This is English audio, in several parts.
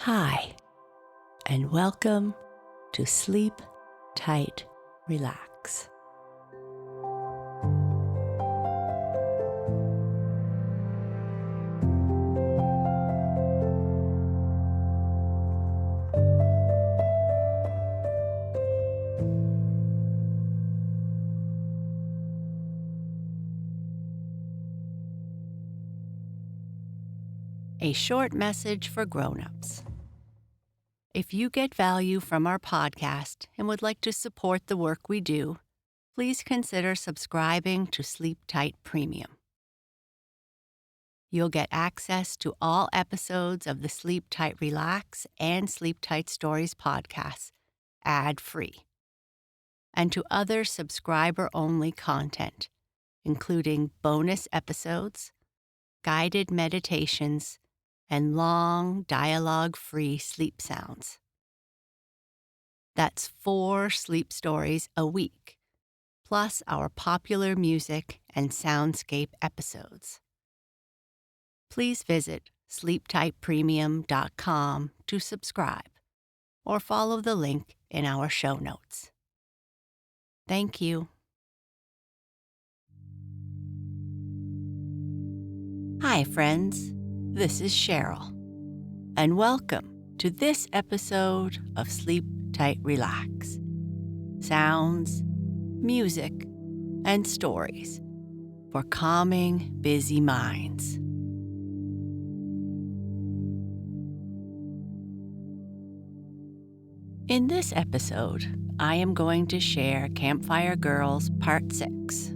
Hi, and welcome to Sleep Tight, Relax. A short message for grown-ups. If you get value from our podcast and would like to support the work we do, please consider subscribing to Sleep Tight Premium. You'll get access to all episodes of the Sleep Tight Relax and Sleep Tight Stories podcasts, ad-free, and to other subscriber-only content, including bonus episodes, guided meditations, and long, dialogue-free sleep sounds. That's 4 sleep stories a week, plus our popular music and soundscape episodes. Please visit sleeptightpremium.com to subscribe, or follow the link in our show notes. Thank you. Hi, friends. This is Sheryl, and welcome to this episode of Sleep Tight Relax. Sounds, music, and stories for calming, busy minds. In this episode, I am going to share Campfire Girls Part 6.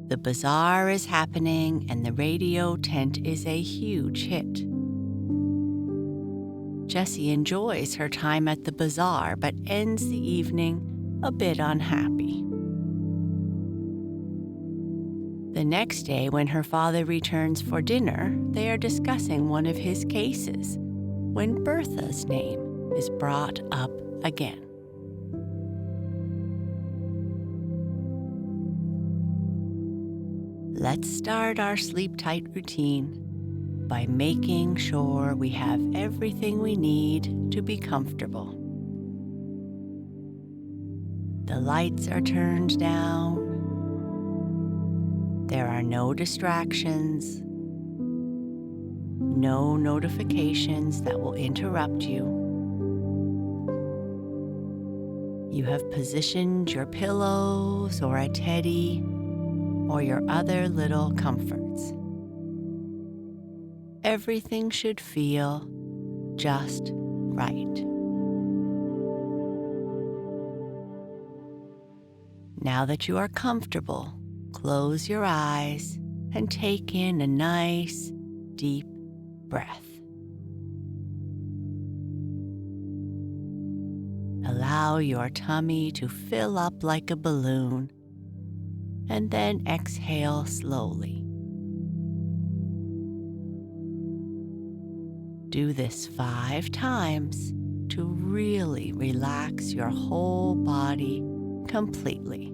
The bazaar is happening and the radio tent is a huge hit. Jessie enjoys her time at the bazaar but ends the evening a bit unhappy. The next day, when her father returns for dinner, they are discussing one of his cases when Bertha's name is brought up again. Let's start our sleep tight routine by making sure we have everything we need to be comfortable. The lights are turned down. There are no distractions, no notifications that will interrupt you. You have positioned your pillows or a teddy or your other little comforts. Everything should feel just right. Now that you are comfortable, close your eyes and take in a nice, deep breath. Allow your tummy to fill up like a balloon, and then exhale slowly. Do this 5 times to really relax your whole body completely.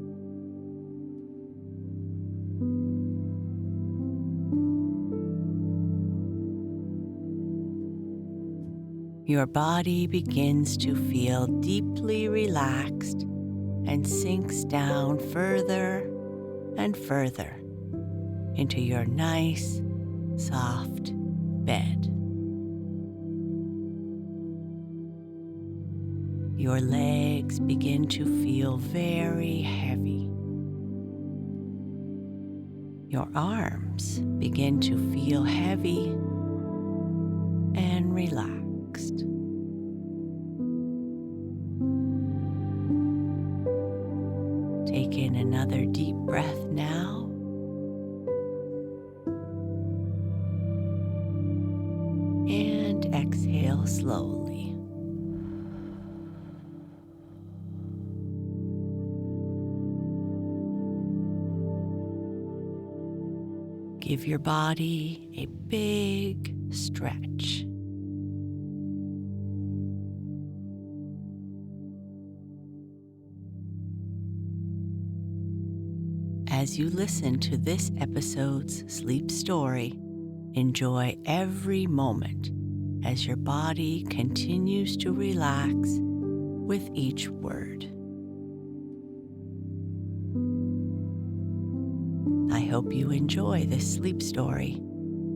Your body begins to feel deeply relaxed and sinks down further and further into your nice, soft bed. Your legs begin to feel very heavy. Your arms begin to feel heavy and relaxed. Take in another deep breath now. And exhale slowly. Give your body a big stretch. As you listen to this episode's sleep story, enjoy every moment as your body continues to relax with each word. I hope you enjoy this sleep story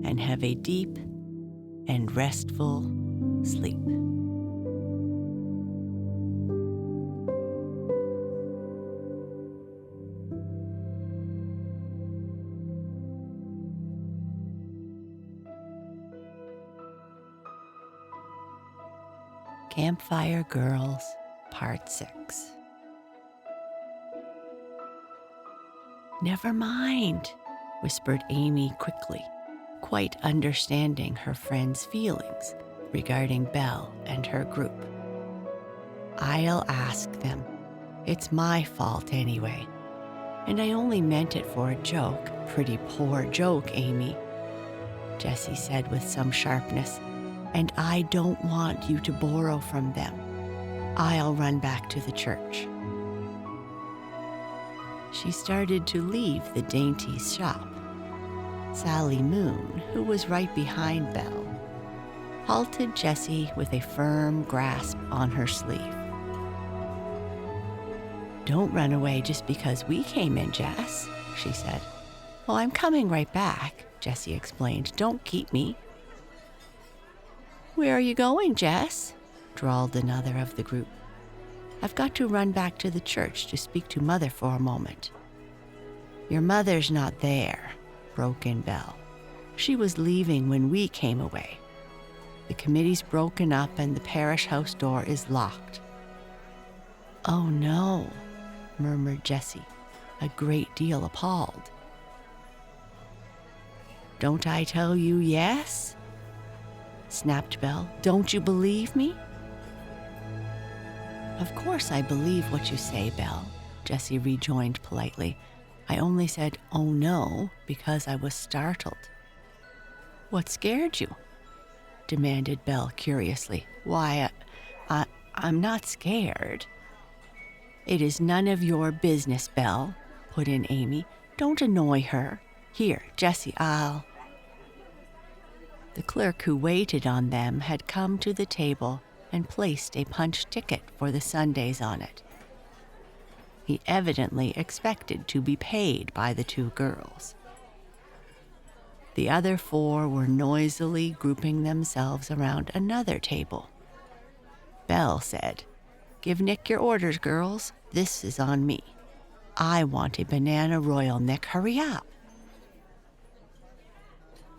and have a deep and restful sleep. Campfire Girls, Part 6. "Never mind," whispered Amy quickly, quite understanding her friend's feelings regarding Belle and her group. "I'll ask them. It's my fault anyway. And I only meant it for a joke. Pretty poor joke, Amy," Jessie said with some sharpness. "And I don't want you to borrow from them. I'll run back to the church." She started to leave the dainties shop. Sally Moon, who was right behind Belle, halted Jessie with a firm grasp on her sleeve. "Don't run away just because we came in, Jess," she said. "Oh, I'm coming right back," Jessie explained. "Don't keep me." "Where are you going, Jess?" drawled another of the group. "I've got to run back to the church to speak to Mother for a moment." "Your mother's not there," broke in Belle. "She was leaving when we came away. The committee's broken up and the parish house door is locked." "Oh no," murmured Jessie, a great deal appalled. "Don't I tell you yes?" snapped Belle. "Don't you believe me?" "Of course I believe what you say, Belle," Jessie rejoined politely. "I only said, 'oh no,' because I was startled." "What scared you?" demanded Belle curiously. "Why, I'm not scared." "It is none of your business, Belle," put in Amy. "Don't annoy her. Here, Jessie, I'll..." The clerk who waited on them had come to the table and placed a punch ticket for the Sundays on it. He evidently expected to be paid by the two girls. The other four were noisily grouping themselves around another table. Belle said, "Give Nick your orders, girls. This is on me. I want a banana royal, Nick. Hurry up."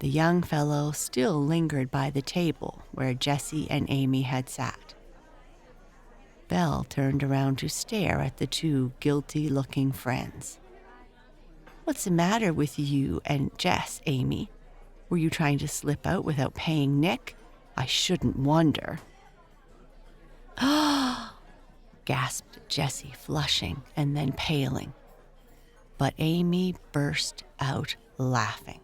The young fellow still lingered by the table where Jessie and Amy had sat. Belle turned around to stare at the two guilty-looking friends. "What's the matter with you and Jess, Amy? Were you trying to slip out without paying Nick? I shouldn't wonder." "Ah!" gasped Jessie, flushing and then paling. But Amy burst out laughing.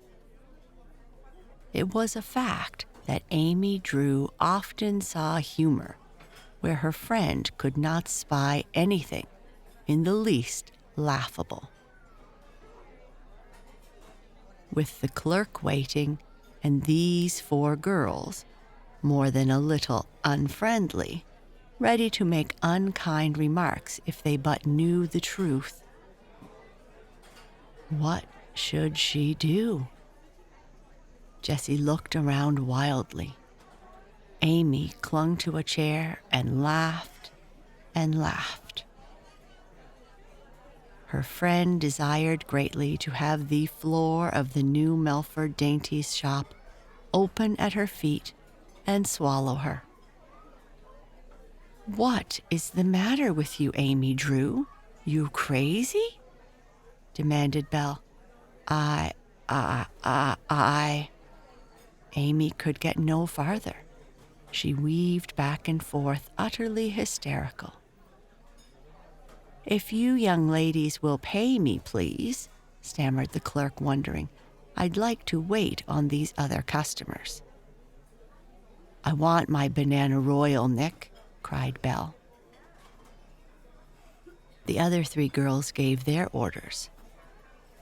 It was a fact that Amy Drew often saw humor where her friend could not spy anything in the least laughable. With the clerk waiting and these four girls, more than a little unfriendly, ready to make unkind remarks if they but knew the truth, what should she do? Jessie looked around wildly. Amy clung to a chair and laughed and laughed. Her friend desired greatly to have the floor of the new Melford Dainties shop open at her feet and swallow her. "What is the matter with you, Amy Drew? You crazy?" demanded Belle. I... Amy could get no farther. She weaved back and forth, utterly hysterical. "If you young ladies will pay me, please," stammered the clerk, wondering. "I'd like to wait on these other customers." "I want my banana royal, Nick," cried Belle. The other three girls gave their orders.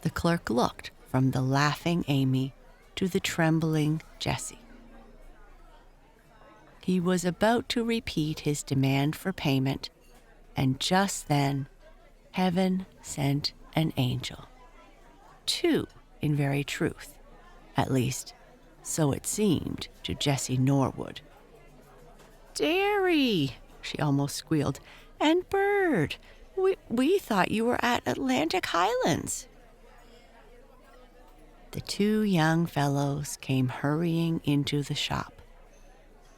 The clerk looked from the laughing Amy to the trembling Jessie. He was about to repeat his demand for payment, and just then, heaven sent an angel. 2, in very truth. At least, so it seemed to Jessie Norwood. "Darry," she almost squealed, "and Bird, we thought you were at Atlantic Highlands." The 2 young fellows came hurrying into the shop.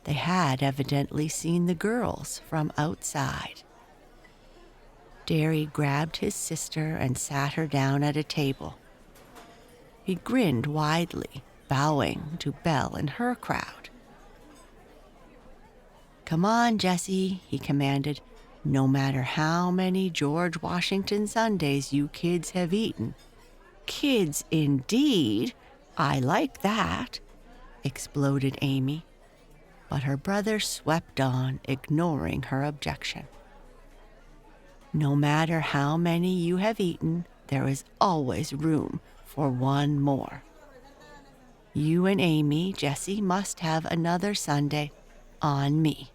They had evidently seen the girls from outside. Darry grabbed his sister and sat her down at a table. He grinned widely, bowing to Belle and her crowd. "Come on, Jessie," he commanded. "No matter how many George Washington sundaes you kids have eaten." "Kids, indeed! I like that," exploded Amy. But her brother swept on, ignoring her objection. "No matter how many you have eaten, there is always room for one more. You and Amy, Jessie, must have another sundae on me."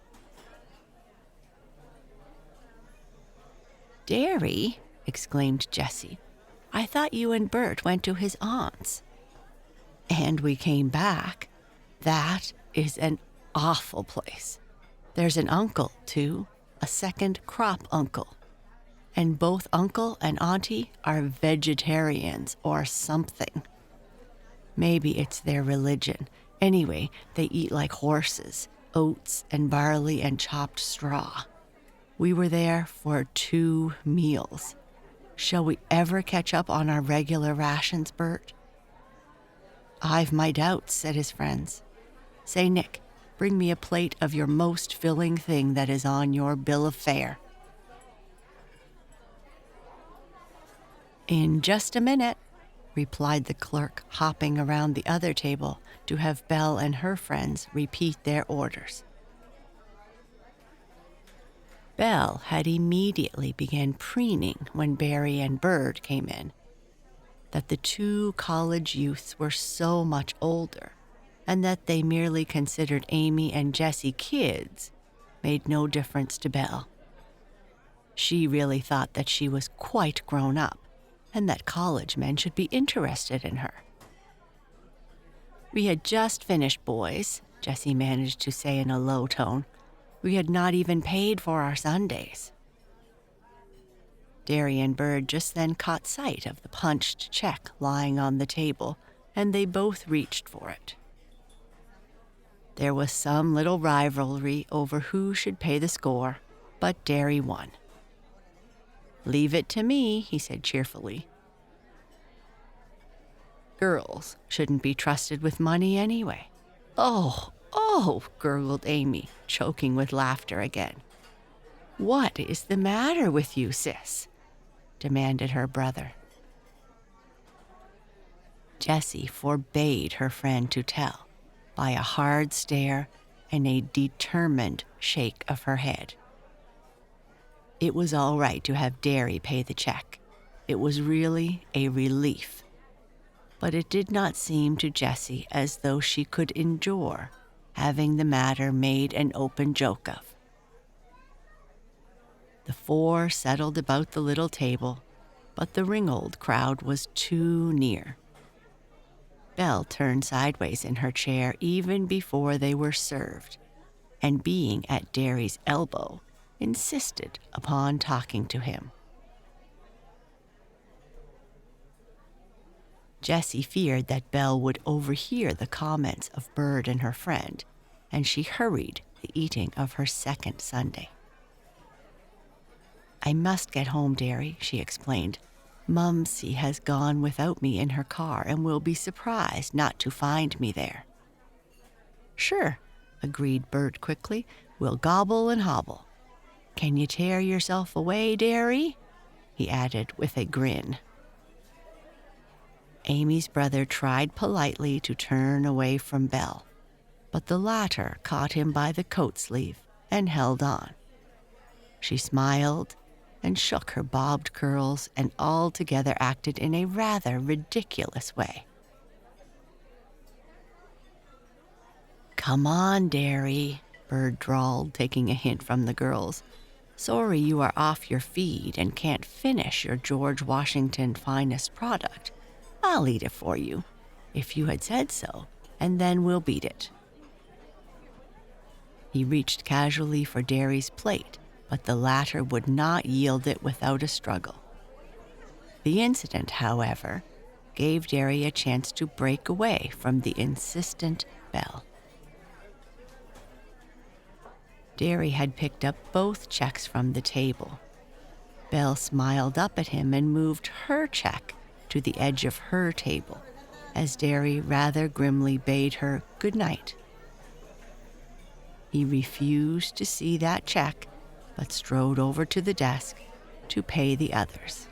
"Darry," exclaimed Jessie, "I thought you and Bert went to his aunt's." "And we came back. That is an awful place. There's an uncle, too, a second crop uncle. And both uncle and auntie are vegetarians or something. Maybe it's their religion. Anyway, they eat like horses, oats and barley and chopped straw. We were there for 2 meals. Shall we ever catch up on our regular rations, Bert?" "I've my doubts," said his friends. "Say, Nick, bring me a plate of your most filling thing that is on your bill of fare." "In just a minute," replied the clerk, hopping around the other table to have Belle and her friends repeat their orders. Belle had immediately begun preening when Barry and Bird came in. That the 2 college youths were so much older, and that they merely considered Amy and Jessie kids, made no difference to Belle. She really thought that she was quite grown up, and that college men should be interested in her. "We had just finished, boys," Jessie managed to say in a low tone. "We had not even paid for our sundaes." Darry and Bird just then caught sight of the punched check lying on the table, and they both reached for it. There was some little rivalry over who should pay the score, but Darry won. "Leave it to me," he said cheerfully. "Girls shouldn't be trusted with money anyway." Oh, gurgled Amy, choking with laughter again. "What is the matter with you, sis?" demanded her brother. Jessie forbade her friend to tell by a hard stare and a determined shake of her head. It was all right to have Darry pay the check. It was really a relief. But it did not seem to Jessie as though she could endure having the matter made an open joke of. The 4 settled about the little table, but the Ringgold crowd was too near. Belle turned sideways in her chair even before they were served, and being at Darry's elbow, insisted upon talking to him. Jessie feared that Belle would overhear the comments of Bird and her friend, and she hurried the eating of her second sundae. "I must get home, Darry," she explained. "Mumsy has gone without me in her car and will be surprised not to find me there." "Sure," agreed Bert quickly. "We'll gobble and hobble. Can you tear yourself away, Darry?" he added with a grin. Amy's brother tried politely to turn away from Belle, but the latter caught him by the coat sleeve and held on. She smiled and shook her bobbed curls and altogether acted in a rather ridiculous way. "Come on, Darry," Bird drawled, taking a hint from the girls. Sorry you are off your feed and can't finish your George Washington finest product. I'll eat it for you, if you had said so, and then we'll beat it. He reached casually for Darry's plate, but the latter would not yield it without a struggle. The incident, however, gave Darry a chance to break away from the insistent Belle. Darry had picked up both checks from the table. Belle smiled up at him and moved her check to the edge of her table, as Darry rather grimly bade her good night. He refused to see that check, but strode over to the desk to pay the others.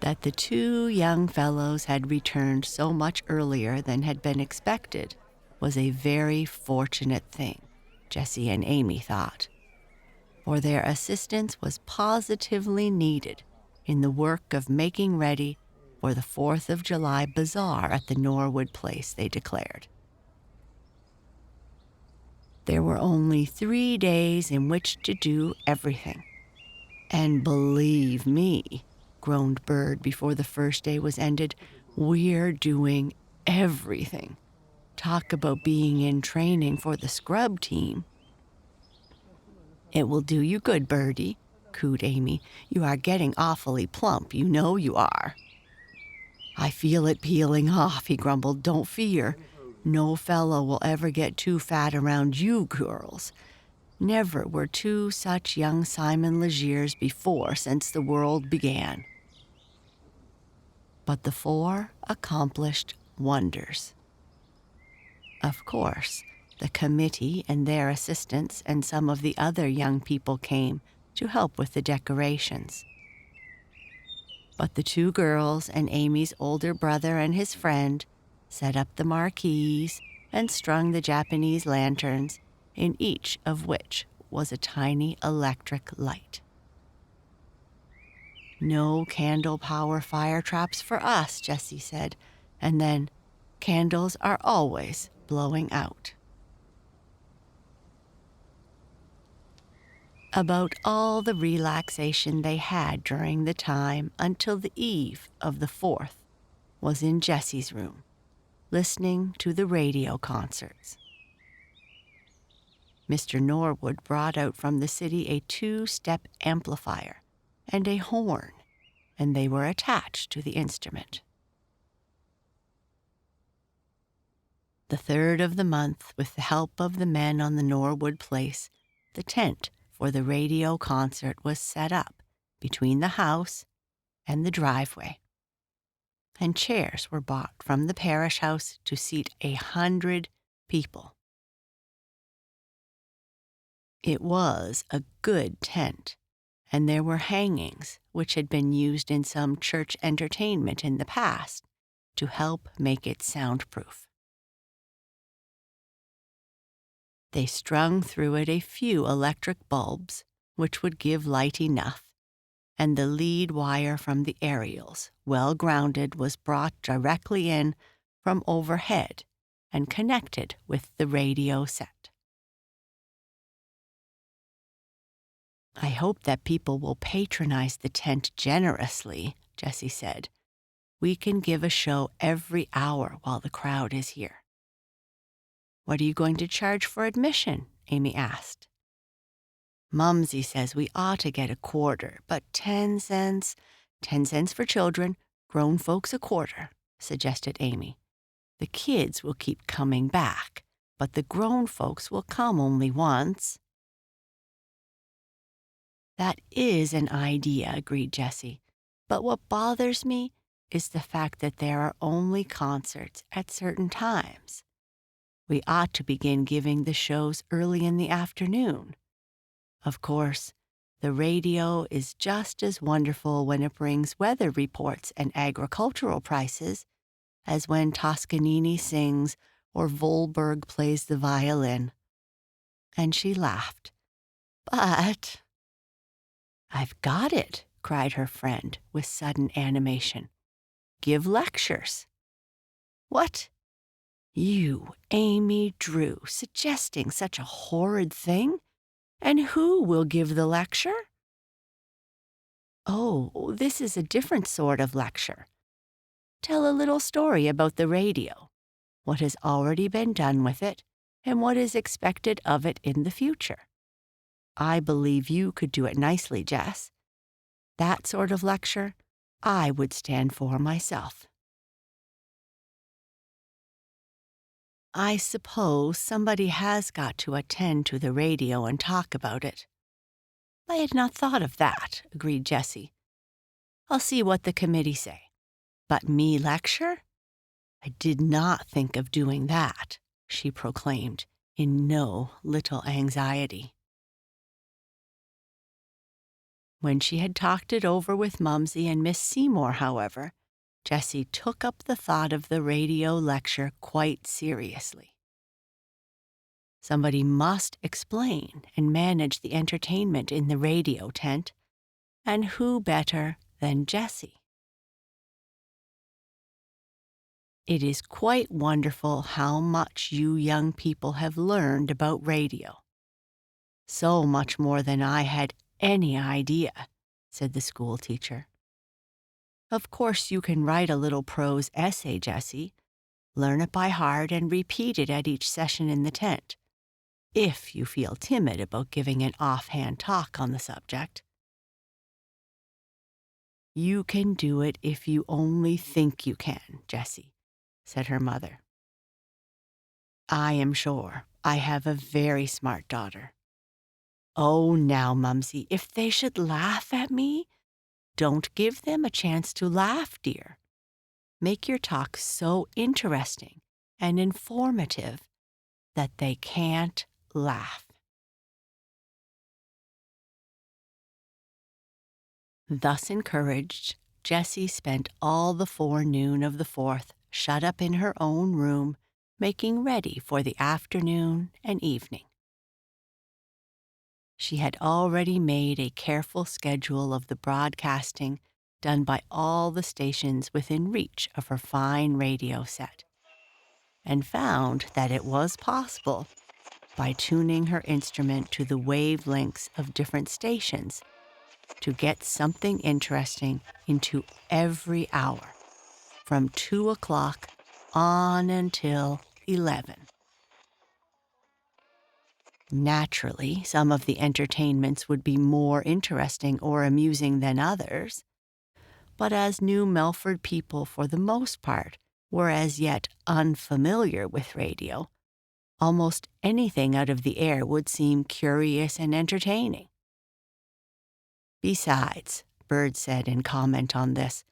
That the two young fellows had returned so much earlier than had been expected was a very fortunate thing, Jessie and Amy thought, for their assistance was positively needed in the work of making ready for the 4th of July bazaar at the Norwood place, they declared. There were only 3 days in which to do everything. And believe me, groaned Bird before the first day was ended, we're doing everything. Talk about being in training for the scrub team. It will do you good, Birdie, cooed Amy. You are getting awfully plump, you know you are. I feel it peeling off, he grumbled. Don't fear. No fellow will ever get too fat around you girls. Never were two such young Simon Legiers before since the world began. But the 4 accomplished wonders. Of course, the committee and their assistants and some of the other young people came to help with the decorations. But the 2 girls and Amy's older brother and his friend set up the marquees and strung the Japanese lanterns, in each of which was a tiny electric light. No candle power fire traps for us, Jessie said, and then, candles are always blowing out. About all the relaxation they had during the time until the eve of the 4th was in Jessie's room, listening to the radio concerts. Mr. Norwood brought out from the city a 2-step amplifier and a horn, and they were attached to the instrument. The 3rd of the month, with the help of the men on the Norwood place, the tent for the radio concert was set up between the house and the driveway, and chairs were bought from the parish house to seat 100 people. It was a good tent, and there were hangings which had been used in some church entertainment in the past to help make it soundproof. They strung through it a few electric bulbs, which would give light enough, and the lead wire from the aerials, well grounded, was brought directly in from overhead and connected with the radio set. I hope that people will patronize the tent generously, Jessie said. We can give a show every hour while the crowd is here. What are you going to charge for admission? Amy asked. Mumsy says we ought to get a quarter, but 10 cents. 10 cents for children, grown folks a quarter, suggested Amy. The kids will keep coming back, but the grown folks will come only once. That is an idea, agreed Jessie. But what bothers me is the fact that there are only concerts at certain times. We ought to begin giving the shows early in the afternoon. Of course, the radio is just as wonderful when it brings weather reports and agricultural prices as when Toscanini sings or Volberg plays the violin. And she laughed. But I've got it, cried her friend with sudden animation. Give lectures. What? You, Amy Drew, suggesting such a horrid thing? And who will give the lecture? Oh, this is a different sort of lecture. Tell a little story about the radio, what has already been done with it, and what is expected of it in the future. I believe you could do it nicely, Jess. That sort of lecture I would stand for myself. I suppose somebody has got to attend to the radio and talk about it. I had not thought of that, agreed Jessie. I'll see what the committee say. But me lecture? I did not think of doing that, she proclaimed, in no little anxiety. When she had talked it over with Mumsy and Miss Seymour, however, Jessie took up the thought of the radio lecture quite seriously. Somebody must explain and manage the entertainment in the radio tent, and who better than Jessie? It is quite wonderful how much you young people have learned about radio. So much more than I had any idea, said the school teacher. Of course you can write a little prose essay, Jessie. Learn it by heart and repeat it at each session in the tent, if you feel timid about giving an offhand talk on the subject. You can do it if you only think you can, Jessie, said her mother. I am sure I have a very smart daughter. Oh, now, Mumsy, if they should laugh at me, don't give them a chance to laugh, dear. Make your talk so interesting and informative that they can't laugh. Thus encouraged, Jessie spent all the forenoon of the 4th shut up in her own room, making ready for the afternoon and evening. She had already made a careful schedule of the broadcasting done by all the stations within reach of her fine radio set, and found that it was possible, by tuning her instrument to the wavelengths of different stations, to get something interesting into every hour, from 2 o'clock on until 11. Naturally, some of the entertainments would be more interesting or amusing than others, but as New Melford people, for the most part, were as yet unfamiliar with radio, almost anything out of the air would seem curious and entertaining. Besides, Bird said in comment on this,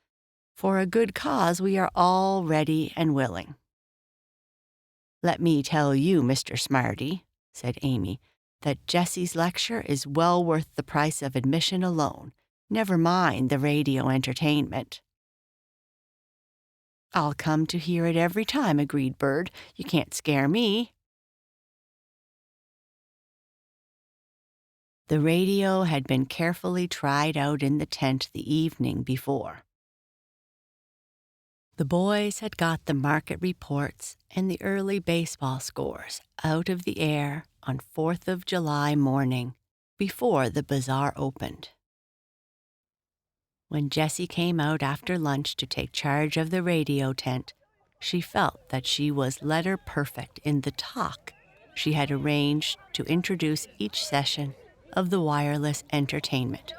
for a good cause we are all ready and willing. Let me tell you, Mr. Smarty, said Amy, that Jessie's lecture is well worth the price of admission alone, never mind the radio entertainment. I'll come to hear it every time, agreed Bird. You can't scare me. The radio had been carefully tried out in the tent the evening before. The boys had got the market reports and the early baseball scores out of the air on 4th of July morning, before the bazaar opened. When Jessie came out after lunch to take charge of the radio tent, she felt that she was letter perfect in the talk she had arranged to introduce each session of the wireless entertainment.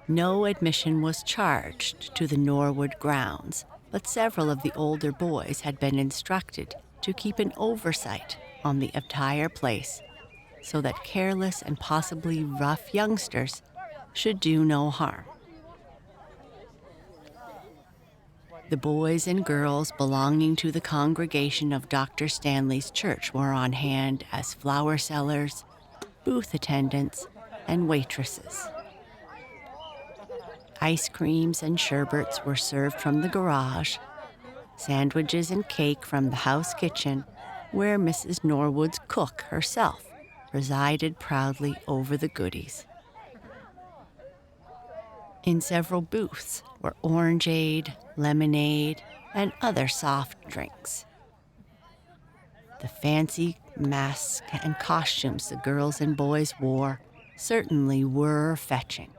No admission was charged to the Norwood grounds, but several of the older boys had been instructed to keep an oversight on the entire place, so that careless and possibly rough youngsters should do no harm. The boys and girls belonging to the congregation of Dr. Stanley's church were on hand as flower sellers, booth attendants, and waitresses. Ice creams and sherbets were served from the garage, sandwiches and cake from the house kitchen, where Mrs. Norwood's cook herself presided proudly over the goodies. In several booths were orangeade, lemonade, and other soft drinks. The fancy masks and costumes the girls and boys wore certainly were fetching.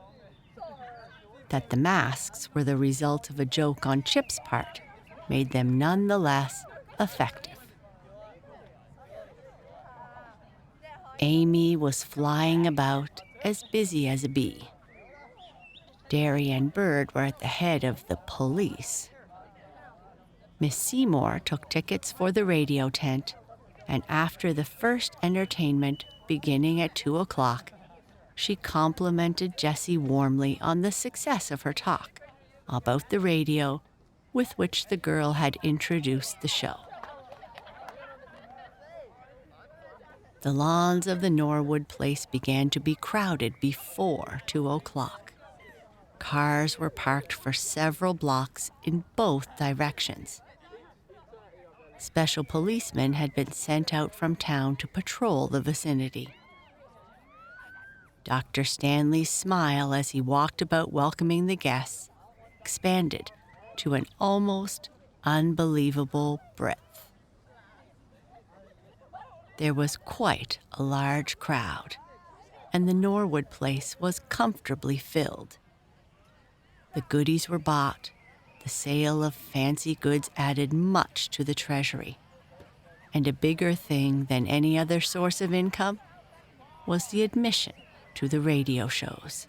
That the masks were the result of a joke on Chip's part made them nonetheless effective. Amy was flying about as busy as a bee. Darry and Bird were at the head of the police. Miss Seymour took tickets for the radio tent, and after the first entertainment beginning at 2:00, she complimented Jessie warmly on the success of her talk about the radio with which the girl had introduced the show. The lawns of the Norwood place began to be crowded before 2:00. Cars were parked for several blocks in both directions. Special policemen had been sent out from town to patrol the vicinity. Dr. Stanley's smile as he walked about welcoming the guests expanded to an almost unbelievable breadth. There was quite a large crowd, and the Norwood place was comfortably filled. The goodies were bought. The sale of fancy goods added much to the treasury, and a bigger thing than any other source of income was the admission to the radio shows.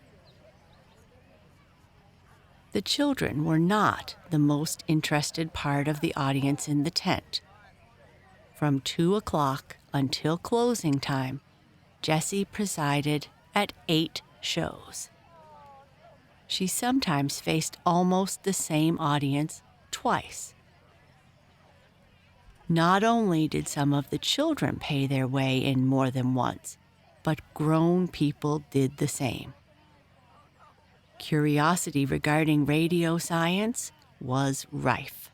The children were not the most interested part of the audience in the tent. From 2:00 until closing time, Jessie presided at 8 shows. She sometimes faced almost the same audience twice. Not only did some of the children pay their way in more than once, but grown people did the same. Curiosity regarding radio science was rife.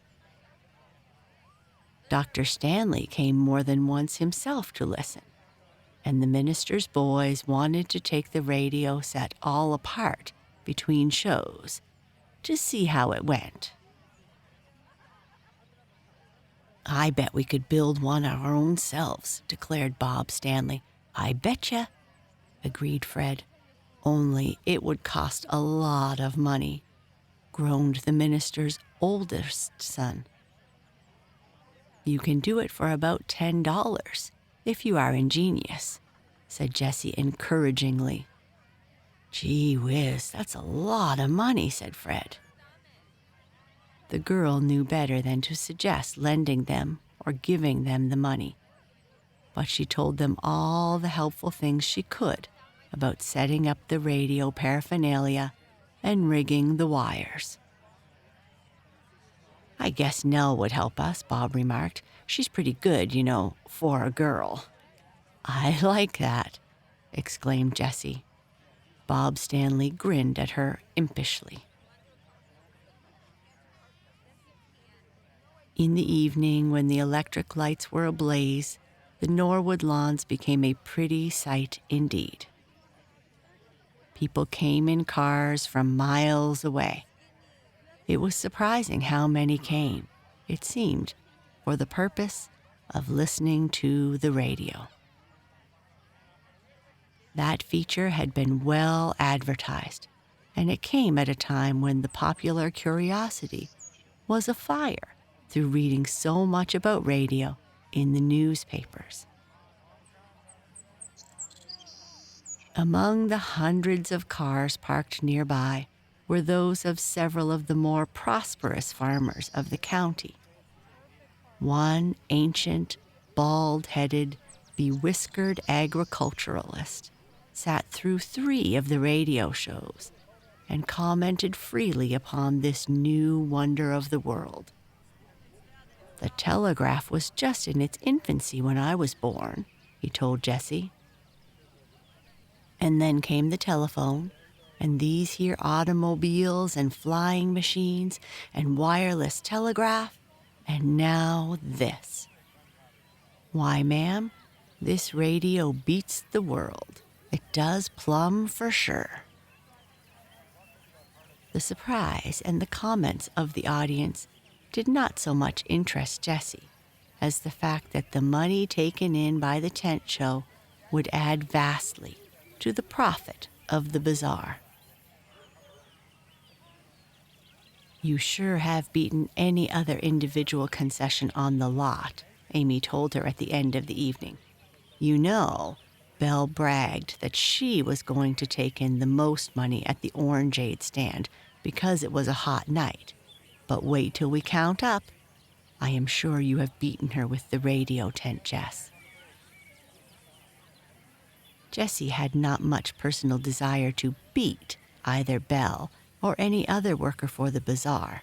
Dr. Stanley came more than once himself to listen, and the minister's boys wanted to take the radio set all apart between shows to see how it went. "I bet we could build one our own selves," declared Bob Stanley. "I betcha," agreed Fred. "Only it would cost a lot of money," groaned the minister's oldest son. "You can do it for about $10 if you are ingenious," said Jessie encouragingly. "Gee whiz, that's a lot of money," said Fred. The girl knew better than to suggest lending them or giving them the money, but she told them all the helpful things she could about setting up the radio paraphernalia and rigging the wires. "I guess Nell would help us," Bob remarked. "She's pretty good, for a girl." "I like that," exclaimed Jessie. Bob Stanley grinned at her impishly. In the evening, when the electric lights were ablaze, the Norwood lawns became a pretty sight indeed. People came in cars from miles away. It was surprising how many came, it seemed, for the purpose of listening to the radio. That feature had been well advertised, and it came at a time when the popular curiosity was afire through reading so much about radio in the newspapers. Among the hundreds of cars parked nearby were those of several of the more prosperous farmers of the county. One ancient, bald-headed, bewhiskered agriculturalist sat through 3 of the radio shows and commented freely upon this new wonder of the world. "The telegraph was just in its infancy when I was born," he told Jessie. "And then came the telephone, and these here automobiles and flying machines and wireless telegraph, and now this. Why, ma'am, this radio beats the world. It does plumb for sure." The surprise and the comments of the audience did not so much interest Jessie as the fact that the money taken in by the tent show would add vastly to the profit of the bazaar. "You sure have beaten any other individual concession on the lot," Amy told her at the end of the evening. "You know, Belle bragged that she was going to take in the most money at the orangeade stand because it was a hot night. But wait till we count up. I am sure you have beaten her with the radio tent, Jess." Jessie had not much personal desire to beat either Belle or any other worker for the bazaar,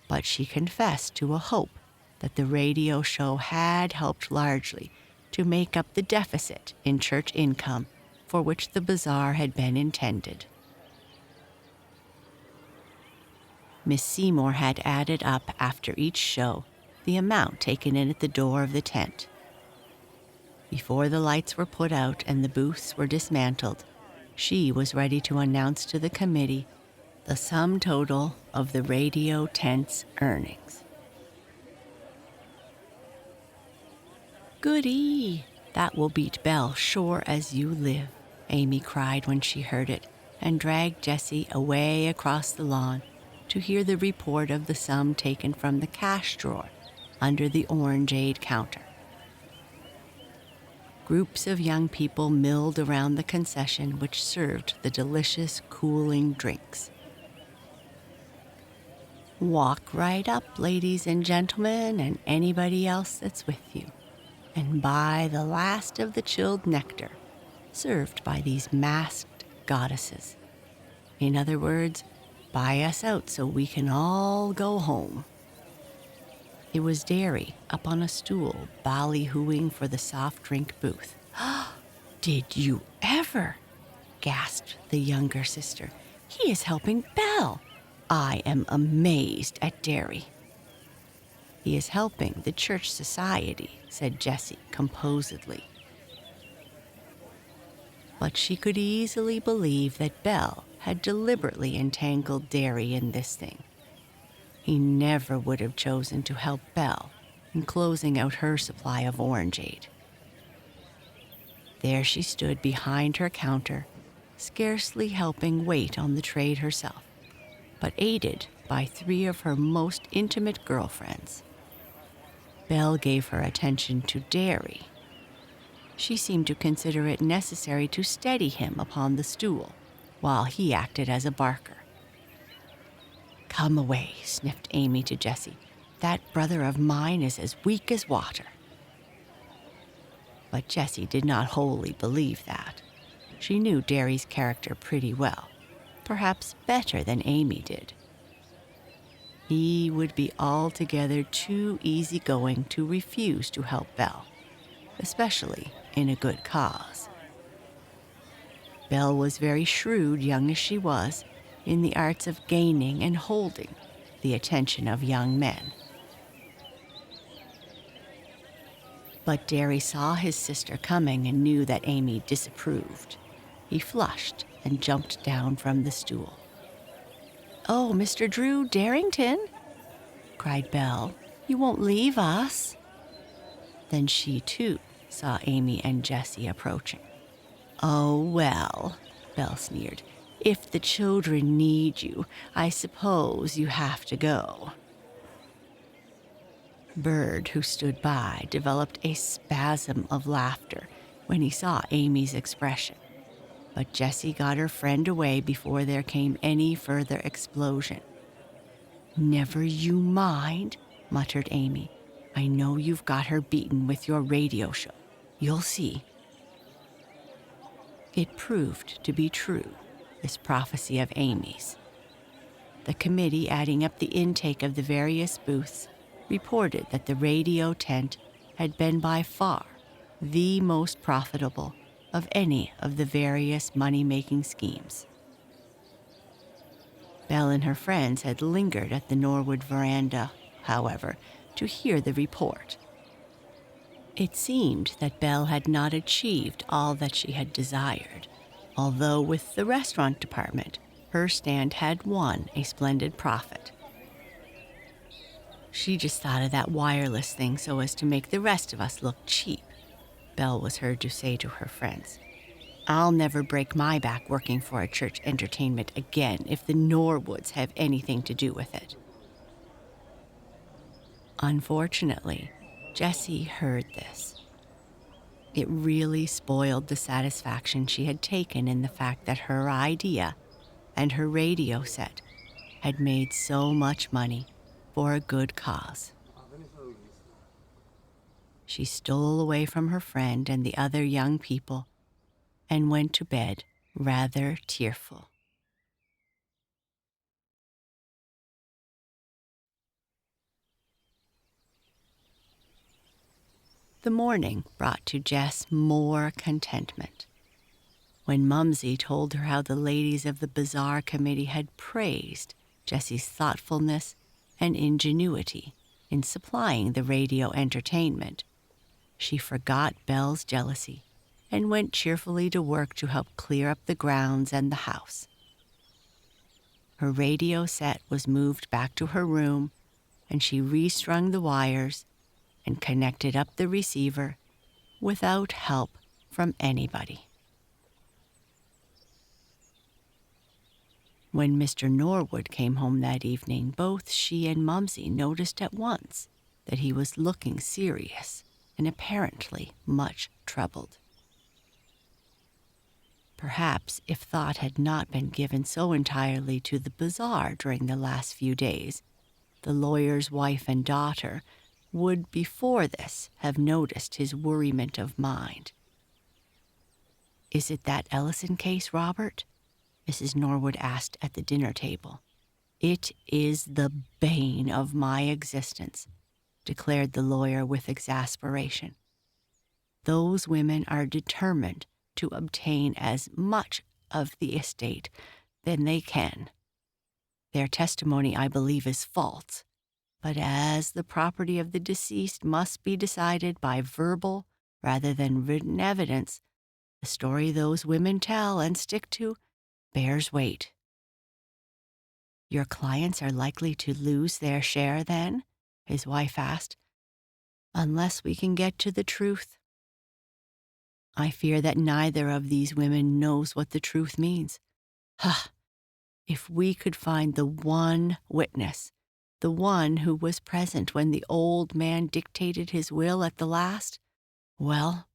but she confessed to a hope that the radio show had helped largely to make up the deficit in church income for which the bazaar had been intended. Miss Seymour had added up after each show the amount taken in at the door of the tent. Before the lights were put out and the booths were dismantled, she was ready to announce to the committee the sum total of the radio tent's earnings. "Goody! That will beat Belle, sure as you live," Amy cried when she heard it, and dragged Jessie away across the lawn to hear the report of the sum taken from the cash drawer under the orangeade counter. Groups of young people milled around the concession which served the delicious, cooling drinks. "Walk right up, ladies and gentlemen, and anybody else that's with you, and buy the last of the chilled nectar served by these masked goddesses. In other words, buy us out so we can all go home." It was Darry up on a stool, ballyhooing for the soft drink booth. "Did you ever?" gasped the younger sister. "He is helping Belle. I am amazed at Darry." "He is helping the church society," said Jessie composedly. But she could easily believe that Belle had deliberately entangled Darry in this thing. He never would have chosen to help Belle in closing out her supply of orangeade. There she stood behind her counter, scarcely helping wait on the trade herself, but aided by 3 of her most intimate girlfriends. Belle gave her attention to Darry. She seemed to consider it necessary to steady him upon the stool, while he acted as a barker. "Come away," sniffed Amy to Jessie. "That brother of mine is as weak as water." But Jessie did not wholly believe that. She knew Darry's character pretty well, perhaps better than Amy did. He would be altogether too easygoing to refuse to help Belle, especially in a good cause. Belle was very shrewd, young as she was, in the arts of gaining and holding the attention of young men. But Darry saw his sister coming and knew that Amy disapproved. He flushed and jumped down from the stool. "Oh, Mr. Drew Darrington," cried Belle, "you won't leave us?" Then she, too, saw Amy and Jessie approaching. "Oh, well," Belle sneered, "if the children need you, I suppose you have to go." Bird, who stood by, developed a spasm of laughter when he saw Amy's expression, but Jessie got her friend away before there came any further explosion. "Never you mind," muttered Amy. "I know you've got her beaten with your radio show. You'll see." It proved to be true, this prophecy of Amy's. The committee, adding up the intake of the various booths, reported that the radio tent had been by far the most profitable of any of the various money-making schemes. Belle and her friends had lingered at the Norwood veranda, however, to hear the report. It seemed that Belle had not achieved all that she had desired, although with the restaurant department Her stand had won a splendid profit. "She just thought of that wireless thing so as to make the rest of us look cheap," Belle was heard to say to her friends. "I'll never break my back working for a church entertainment again if the Norwoods have anything to do with it." Unfortunately, Jessie heard this. It really spoiled the satisfaction she had taken in the fact that her idea and her radio set had made so much money for a good cause. She stole away from her friend and the other young people and went to bed rather tearful. The morning brought to Jess more contentment. When Mumsy told her how the ladies of the bazaar committee had praised Jessie's thoughtfulness and ingenuity in supplying the radio entertainment, she forgot Belle's jealousy and went cheerfully to work to help clear up the grounds and the house. Her radio set was moved back to her room, and she restrung the wires and connected up the receiver without help from anybody. When Mr. Norwood came home that evening, both she and Mumsy noticed at once that he was looking serious and apparently much troubled. Perhaps if thought had not been given so entirely to the bazaar during the last few days, the lawyer's wife and daughter would before this have noticed his worriment of mind. "Is it that Ellison case, Robert?" Mrs. Norwood asked at the dinner table. "It is the bane of my existence," declared the lawyer with exasperation. "Those women are determined to obtain as much of the estate than they can. Their testimony, I believe, is false, but as the property of the deceased must be decided by verbal rather than written evidence, the story those women tell and stick to bears weight." "Your clients are likely to lose their share, then?" his wife asked. "Unless we can get to the truth." "I fear that neither of these women knows what the truth means. If we could find the one witness, the one who was present when the old man dictated his will at the last, well—"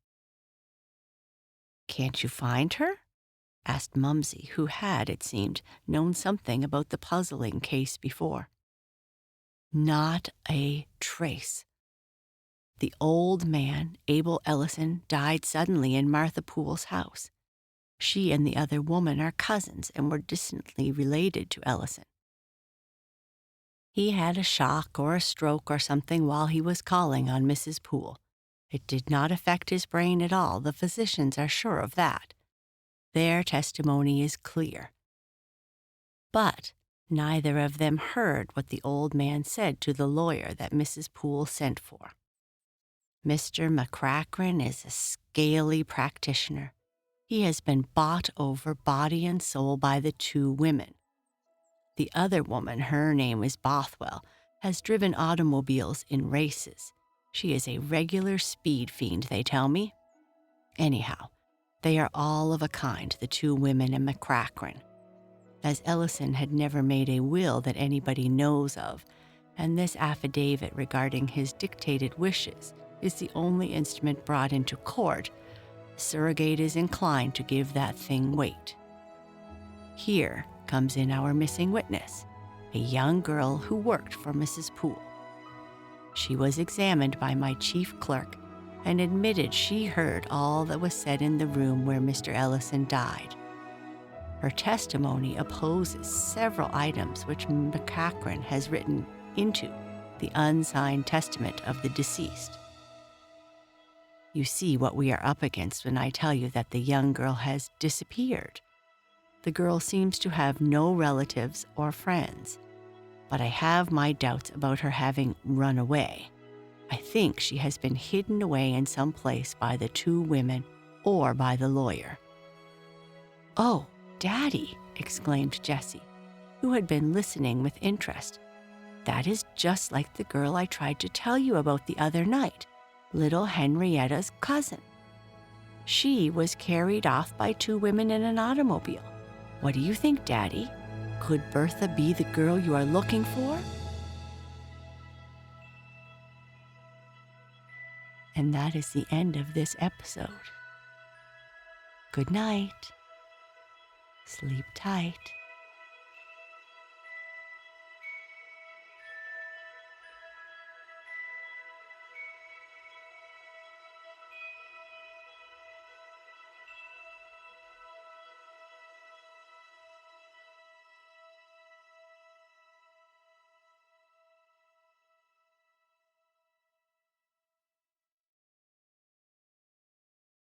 "Can't you find her?" asked Mumsy, who had, it seemed, known something about the puzzling case before. "Not a trace. The old man, Abel Ellison, died suddenly in Martha Poole's house. She and the other woman are cousins and were distantly related to Ellison. He had a shock or a stroke or something while he was calling on Mrs. Poole. It did not affect his brain at all. The physicians are sure of that. Their testimony is clear. But neither of them heard what the old man said to the lawyer that Mrs. Poole sent for. Mr. McCracken is a scaly practitioner. He has been bought over body and soul by the two women. The other woman, her name is Bothwell, has driven automobiles in races. She is a regular speed fiend, they tell me. Anyhow, they are all of a kind, the two women and McCracken. As Ellison had never made a will that anybody knows of, and this affidavit regarding his dictated wishes is the only instrument brought into court, the surrogate is inclined to give that thing weight. Here comes in our missing witness, a young girl who worked for Mrs. Poole. She was examined by my chief clerk and admitted she heard all that was said in the room where Mr. Ellison died. Her testimony opposes several items which McCracken has written into the unsigned testament of the deceased. You see what we are up against when I tell you that the young girl has disappeared. The girl seems to have no relatives or friends, but I have my doubts about her having run away. I think she has been hidden away in some place by the two women or by the lawyer." "Oh, Daddy," exclaimed Jessie, who had been listening with interest. "That is just like the girl I tried to tell you about the other night, little Henrietta's cousin. She was carried off by two women in an automobile. What do you think, Daddy? Could Bertha be the girl you are looking for?" And that is the end of this episode. Good night. Sleep tight.